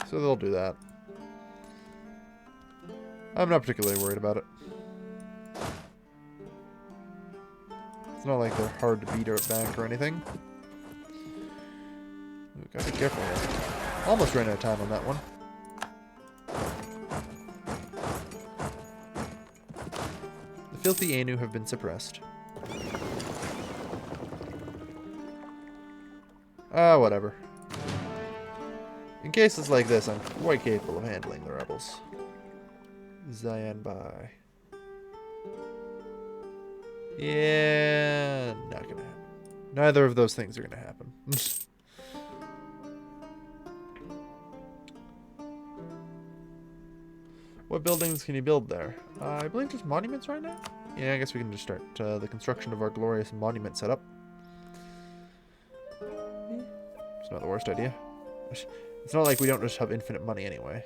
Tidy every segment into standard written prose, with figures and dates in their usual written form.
So they'll do that. I'm not particularly worried about it. It's not like they're hard to beat back or anything. Ooh, gotta be careful here. Almost ran out of time on that one. The filthy Anu have been suppressed. Ah, whatever. In cases like this, I'm quite capable of handling the rebels. Zayan Bai. Yeah, not gonna happen. Neither of those things are gonna happen. What buildings can you build there? I believe just monuments right now? Yeah, I guess we can just start the construction of our glorious monument setup. It's not the worst idea. It's not like we don't just have infinite money anyway.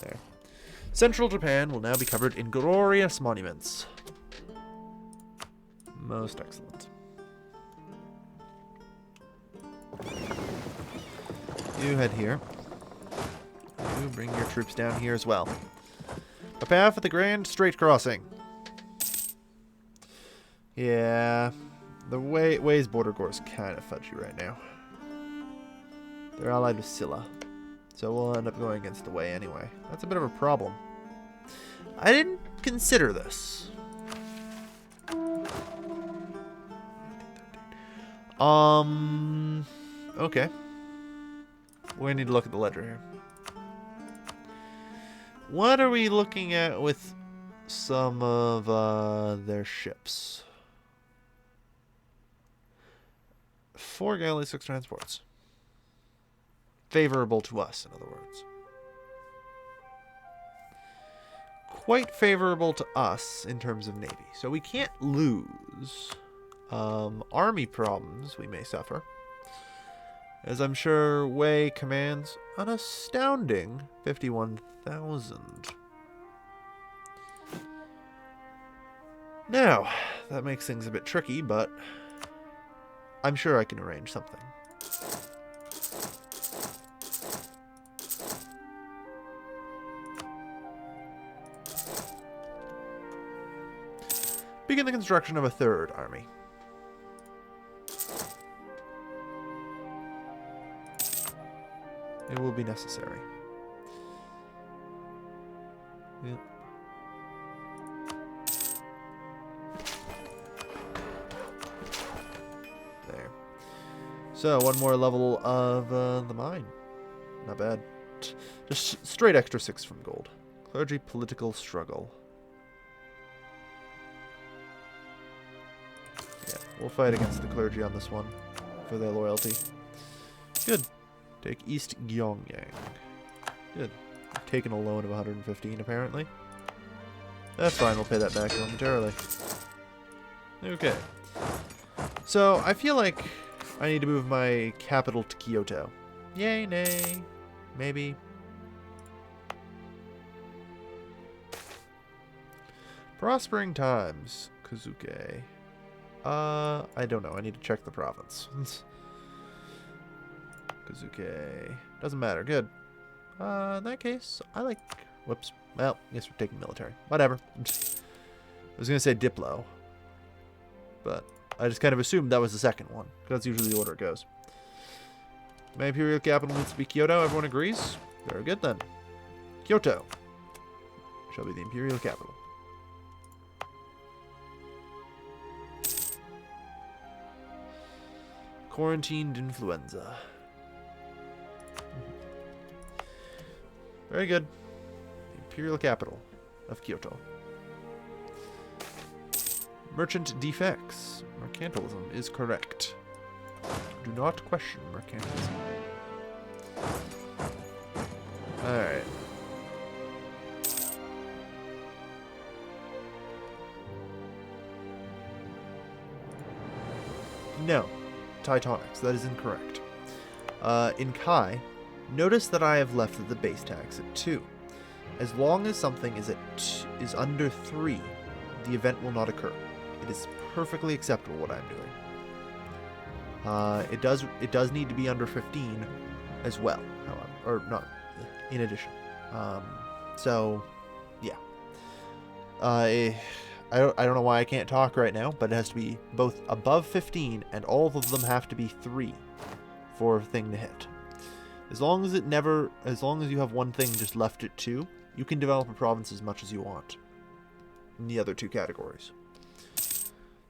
There. Central Japan will now be covered in glorious monuments. Most excellent. You head here. You bring your troops down here as well. Prepare for the Grand Strait Crossing. Yeah, the Way's border gore is kind of fudgy right now. They're allied with Silla, so we'll end up going against the Way anyway. That's a bit of a problem. I didn't consider this. Okay. We need to look at the ledger here. What are we looking at with some of their ships? 4 galleys, 6 transports. Favorable to us, in other words. Quite favorable to us in terms of navy. So we can't lose. Army problems we may suffer. As I'm sure Wei commands an astounding 51,000. Now, that makes things a bit tricky, but I'm sure I can arrange something. Begin the construction of a 3rd army. It will be necessary. Yep. There. So, one more level of the mine. Not bad. Just straight extra 6 from gold. Clergy political struggle. Yeah, we'll fight against the clergy on this one for their loyalty. Good. Take East Gyeongyang. Good. I've taken a loan of 115 apparently. That's fine, we'll pay that back momentarily. Okay. So, I feel like I need to move my capital to Kyoto. Yay, nay. Maybe. Prospering times. Kazuke. I don't know. I need to check the province. Kazuke. Doesn't matter. Good. In that case, I like... Whoops. Well, I guess we're taking military. Whatever. I was going to say Diplo. But I just kind of assumed that was the second one. Because that's usually the order it goes. My imperial capital needs to be Kyoto. Everyone agrees? Very good then. Kyoto shall be the imperial capital. Quarantined influenza. Very good. The imperial capital of Kyoto. Merchant defects. Mercantilism is correct. Do not question mercantilism. Alright. No. Titanics. That is incorrect. In Kai, notice that I have left the base tax at 2. As long as something is under 3, the event will not occur. It is perfectly acceptable what I'm doing. It does need to be under 15 as well, however, or not in addition. So, yeah. I don't know why I can't talk right now, but it has to be both above 15 and all of them have to be 3 for a thing to hit. As long as you have one thing just left at 2, you can develop a province as much as you want in the other 2 categories.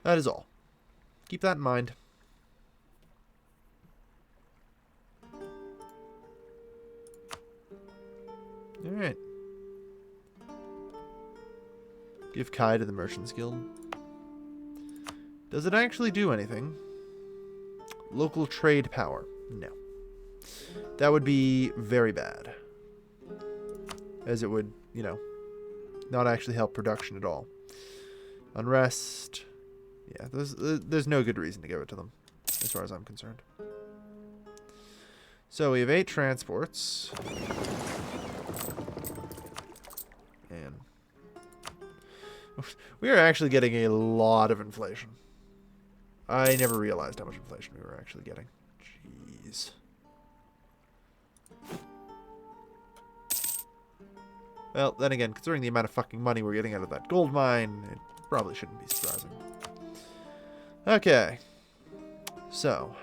That is all. Keep that in mind. Alright. Give Kai to the Merchants Guild. Does it actually do anything? Local trade power. No. That would be very bad. As it would, you know, not actually help production at all. Unrest. Yeah, there's no good reason to give it to them, as far as I'm concerned. So we have 8 transports. And we are actually getting a lot of inflation. I never realized how much inflation we were actually getting. Jeez. Well, then again, considering the amount of fucking money we're getting out of that gold mine, it probably shouldn't be surprising. Okay. So.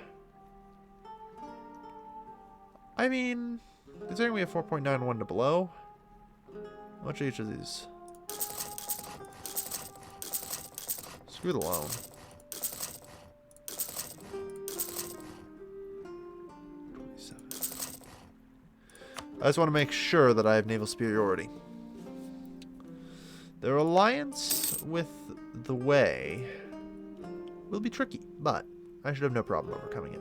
I mean, considering we have 4.91 to blow, how much are each of these? Screw the loan. I just want to make sure that I have naval superiority. Their alliance with the Way will be tricky, but I should have no problem overcoming it.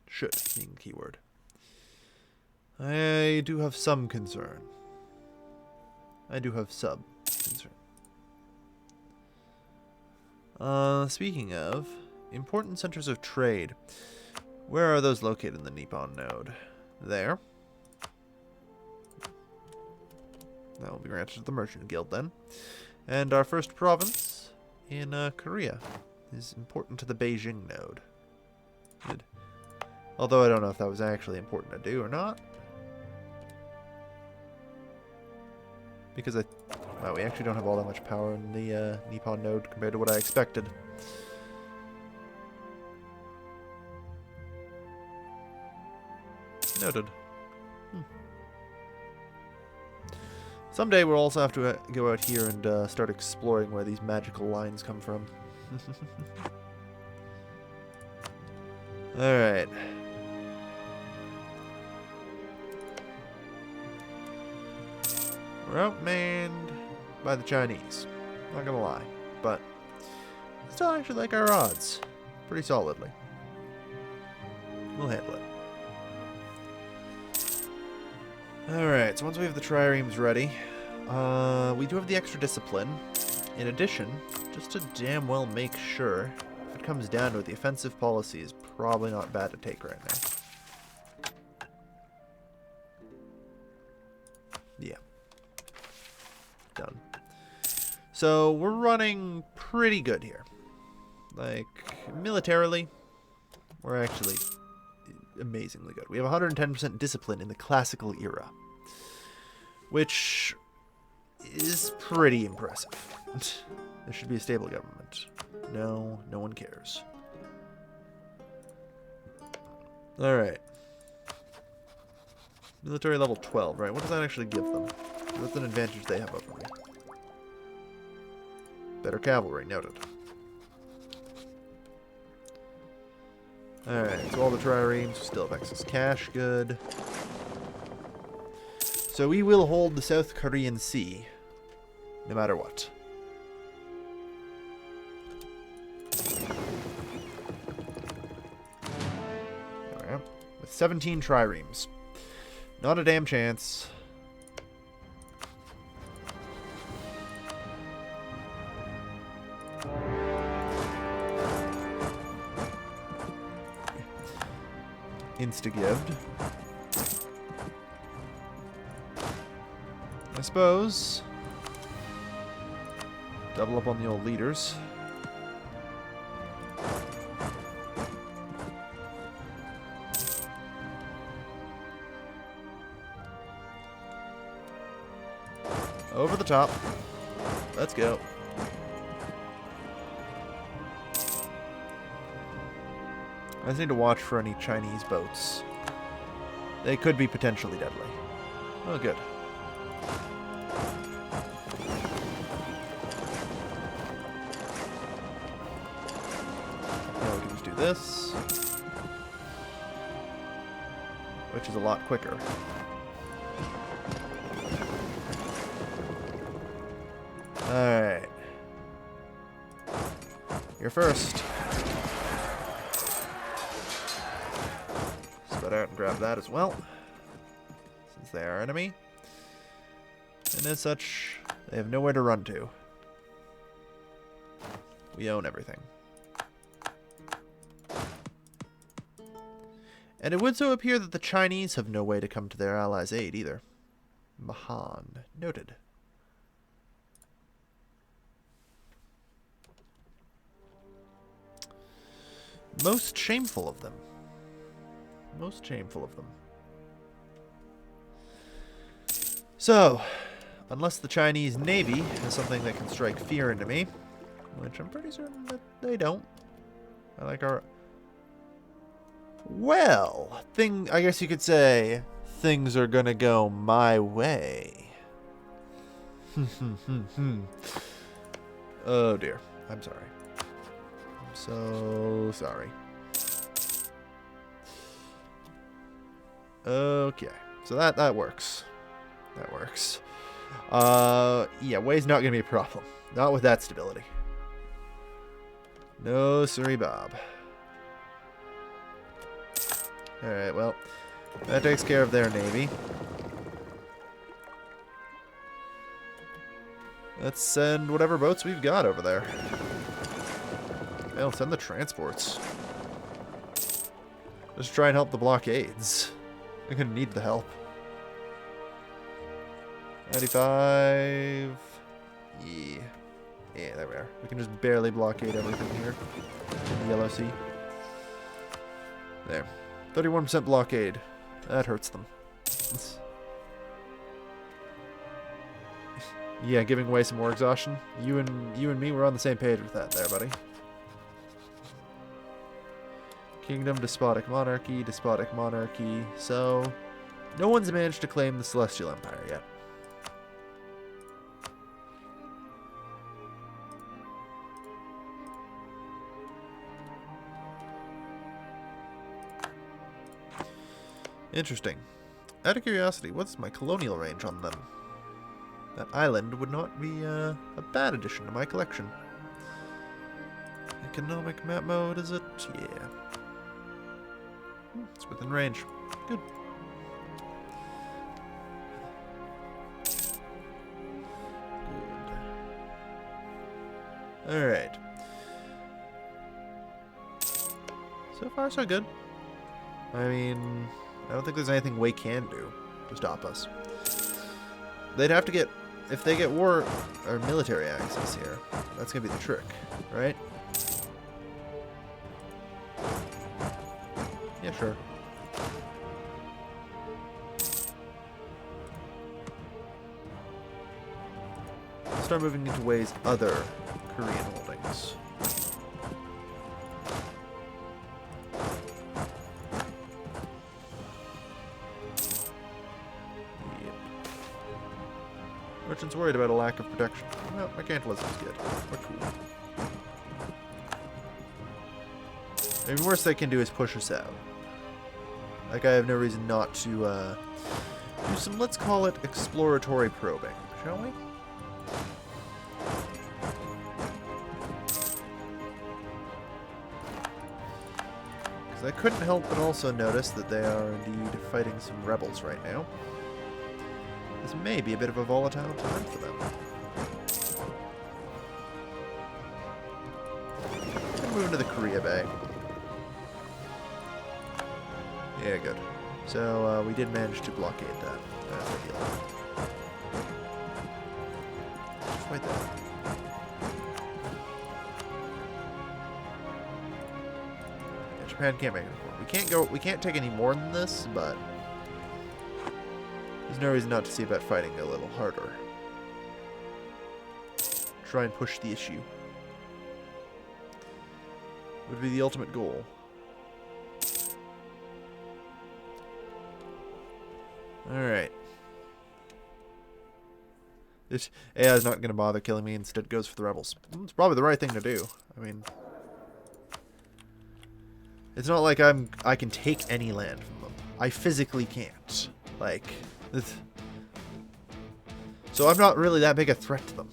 Should being the keyword. I do have some concern. I do have some concern. Speaking of important centers of trade, where are those located in the Nippon node? There. That will be granted to the Merchant Guild then. And our first province in Korea is important to the Beijing node. Good. Although I don't know if that was actually important to do or not. Because wow, we actually don't have all that much power in the Nippon node compared to what I expected. Noted. Someday we'll also have to go out here and start exploring where these magical lines come from. Alright. We're outmanned by the Chinese. Not gonna lie. But I still actually like our odds. Pretty solidly. We'll handle it. Alright, so once we have the triremes ready, we do have the extra discipline. In addition, just to damn well make sure, if it comes down to it, the offensive policy is probably not bad to take right now. Yeah. Done. So, we're running pretty good here. Like, militarily, we're actually amazingly good. We have 110% discipline in the classical era, which is pretty impressive. There should be a stable government. No, no one cares. Alright. Military level 12, right? What does that actually give them? What's an advantage they have over me? Better cavalry, noted. Alright, so all the triremes still have excess cash, good. So we will hold the South Korean Sea, no matter what. Alright, with 17 triremes. Not a damn chance. Insta-gived. I suppose. Double up on the old leaders. Over the top. Let's go. I just need to watch for any Chinese boats. They could be potentially deadly. Oh, good. Now we can just do this, which is a lot quicker. Alright. You're first. Spread out and grab that as well, since they are enemy. And as such, they have nowhere to run to. We own everything. And it would so appear that the Chinese have no way to come to their allies' aid either. Mahan. Noted. Most shameful of them. Most shameful of them. So, unless the Chinese Navy has something that can strike fear into me, which I'm pretty certain that they don't. I like our... Well, I guess you could say things are gonna go my way. Oh dear. I'm sorry. I'm so sorry. Okay. So that works. That works. Yeah, way's not gonna be a problem. Not with that stability. No, sorry, Bob. Alright, well, that takes care of their navy. Let's send whatever boats we've got over there. Hell, send the transports. Just try and help the blockades. We're gonna need the help. 95. Yeah. Yeah, there we are. We can just barely blockade everything here in the Yellow Sea. There. 31% blockade. That hurts them. Yeah, giving away some more exhaustion. You and me were on the same page with that there, buddy. Kingdom, despotic monarchy. So, no one's managed to claim the Celestial Empire yet. Interesting. Out of curiosity, what's my colonial range on them? That island would not be a bad addition to my collection. Economic map mode, is it? Yeah. It's within range. Good. Good. Alright. So far, so good. I mean, I don't think there's anything Wei can do to stop us. They'd have to get... If they get war or military access here, that's gonna be the trick, right? Yeah, sure. Start moving into Wei's other Korean holdings. Merchant's worried about a lack of protection. Well, mercantilism's good. We're cool. I mean, worst they can do is push us out. Like, I have no reason not to, do some, let's call it, exploratory probing, shall we? Because I couldn't help but also notice that they are indeed fighting some rebels right now. This may be a bit of a volatile time for them. I'm moving to the Korea Bay. Yeah, good. So, we did manage to blockade that. That's ideal. quite that. Yeah, Japan can't make it more. We can't take any more than this, but there's no reason not to see about fighting a little harder. Try and push the issue. Would be the ultimate goal. Alright. This AI is not going to bother killing me, instead goes for the rebels. It's probably the right thing to do. I mean, it's not like I can take any land from them. I physically can't. Like, so I'm not really that big a threat to them.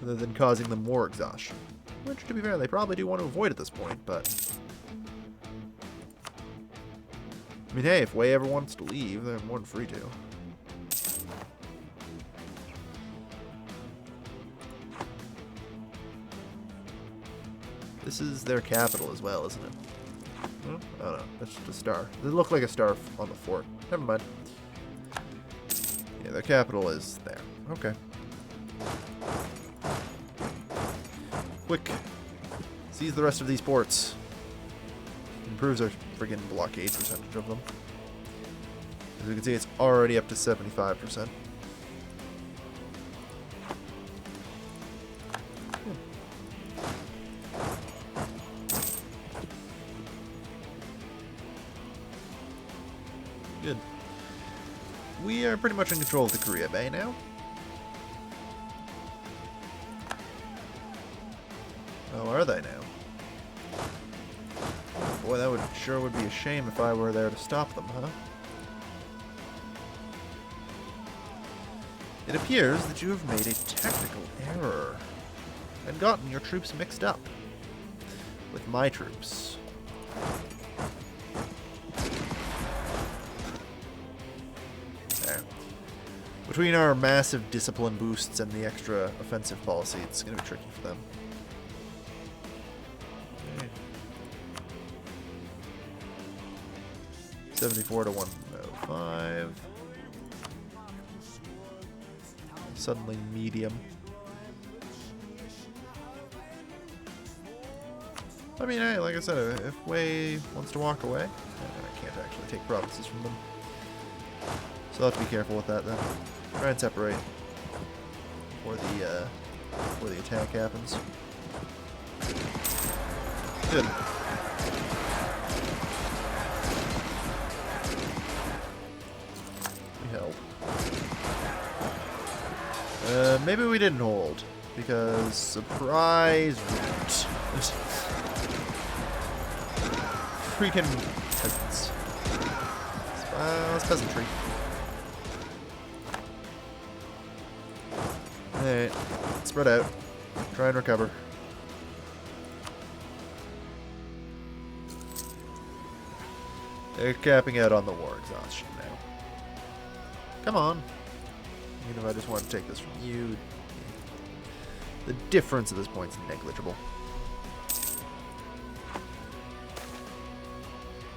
Other than causing them more exhaustion. Which, to be fair, they probably do want to avoid at this point, but I mean, hey, if Wei ever wants to leave, they're more than free to. This is their capital as well, isn't it? Oh, no, that's just a star. They look like a star on the fort. Never mind. Yeah, their capital is there. Okay. Quick. Seize the rest of these ports. Improves our friggin' blockade percentage of them. As you can see, it's already up to 75%. Good. We are pretty much in control of the Korea Bay now. Oh, are they now? Boy, that sure would be a shame if I were there to stop them, huh? It appears that you have made a technical error and gotten your troops mixed up with my troops. There. Between our massive discipline boosts and the extra offensive policy, it's going to be tricky for them. 74 to 105. Suddenly medium. I mean, hey, like I said, if Wei wants to walk away, I can't actually take provinces from them. So I'll have to be careful with that then. Try and separate before the attack happens. Good. Maybe we didn't hold, because surprise root. Freaking peasants. It's peasantry. Alright, spread out. Try and recover. They're capping out on the war exhaustion now. Come on. Even if I just want to take this from you, the difference at this point is negligible.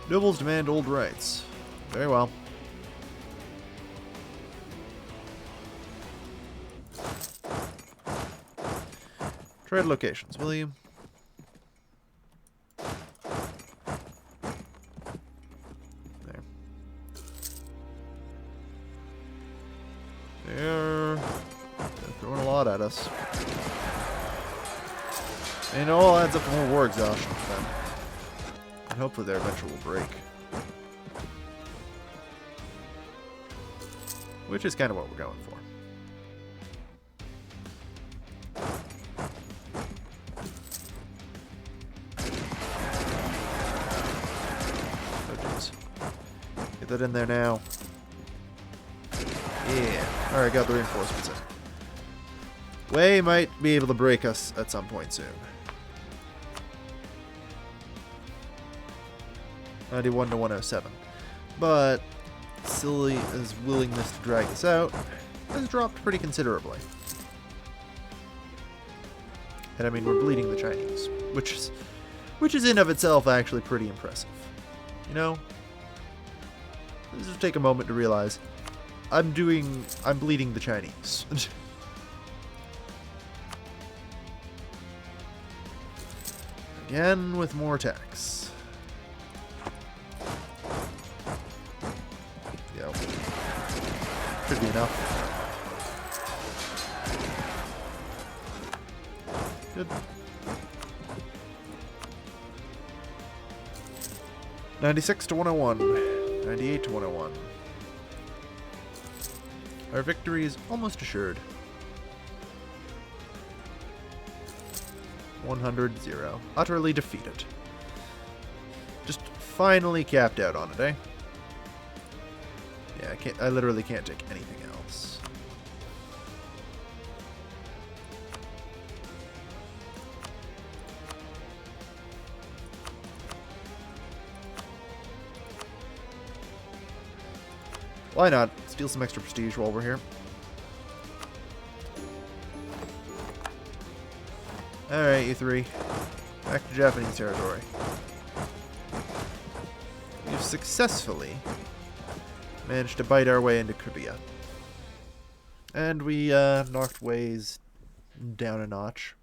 Nobles demand old rights. Very well. Trade locations, will you? They're throwing a lot at us. And it all adds up to more war exhaustion for them. And hopefully their eventual break. Which is kind of what we're going for. Oh jeez. Get that in there now. Yeah. Alright, got the reinforcements in. Wei might be able to break us at some point soon. 91 to 107. But Sicily's willingness to drag this out has dropped pretty considerably. And I mean, we're bleeding the Chinese, which is in of itself actually pretty impressive. You know? Let's just take a moment to realize I'm bleeding the Chinese. Again with more attacks. Yep. Should be enough. Good. 96 to 101. 98 to 101. Our victory is almost assured. 100-0. Utterly defeated. Just finally capped out on it, eh? Yeah, I literally can't take anything else. Why not? Steal some extra prestige while we're here. Alright, you three. Back to Japanese territory. We've successfully managed to bite our way into Korea. And we knocked ways down a notch.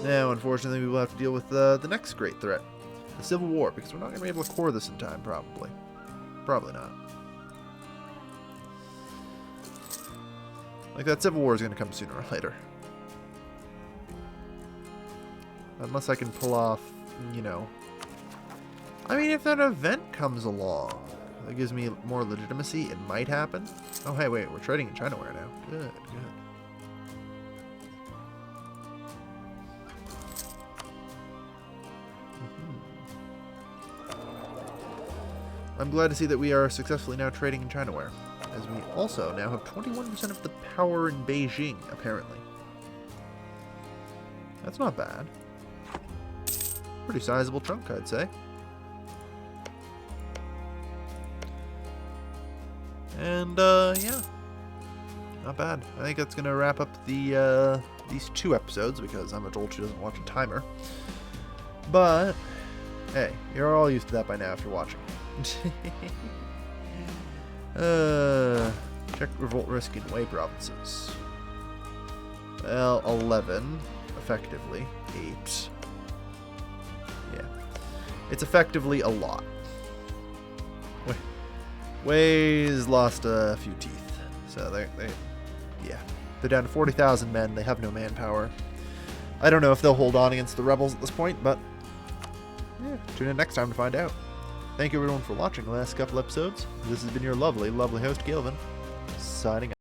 Now, unfortunately, we will have to deal with the next great threat. The Civil War, because we're not going to be able to core this in time, probably. Probably not. Like, that Civil War is going to come sooner or later. Unless I can pull off, you know... I mean, if that event comes along, that gives me more legitimacy, it might happen. Oh, hey, wait, we're trading in Chinaware now. Good, good. I'm glad to see that we are successfully now trading in Chinaware, as we also now have 21% of the power in Beijing, apparently. That's not bad. Pretty sizable chunk, I'd say. And, yeah. Not bad. I think that's going to wrap up the, these 2 episodes, because I'm told she doesn't watch a timer. But, hey, you're all used to that by now if you're watching. Check revolt risk in Wei provinces. Well, 11, effectively. 8. Yeah. It's effectively a lot. Wei's lost a few teeth. So yeah. They're down to 40,000 men. They have no manpower. I don't know if they'll hold on against the rebels at this point, but yeah, tune in next time to find out. Thank you everyone for watching the last couple episodes. This has been your lovely, lovely host, Gilvin, signing out.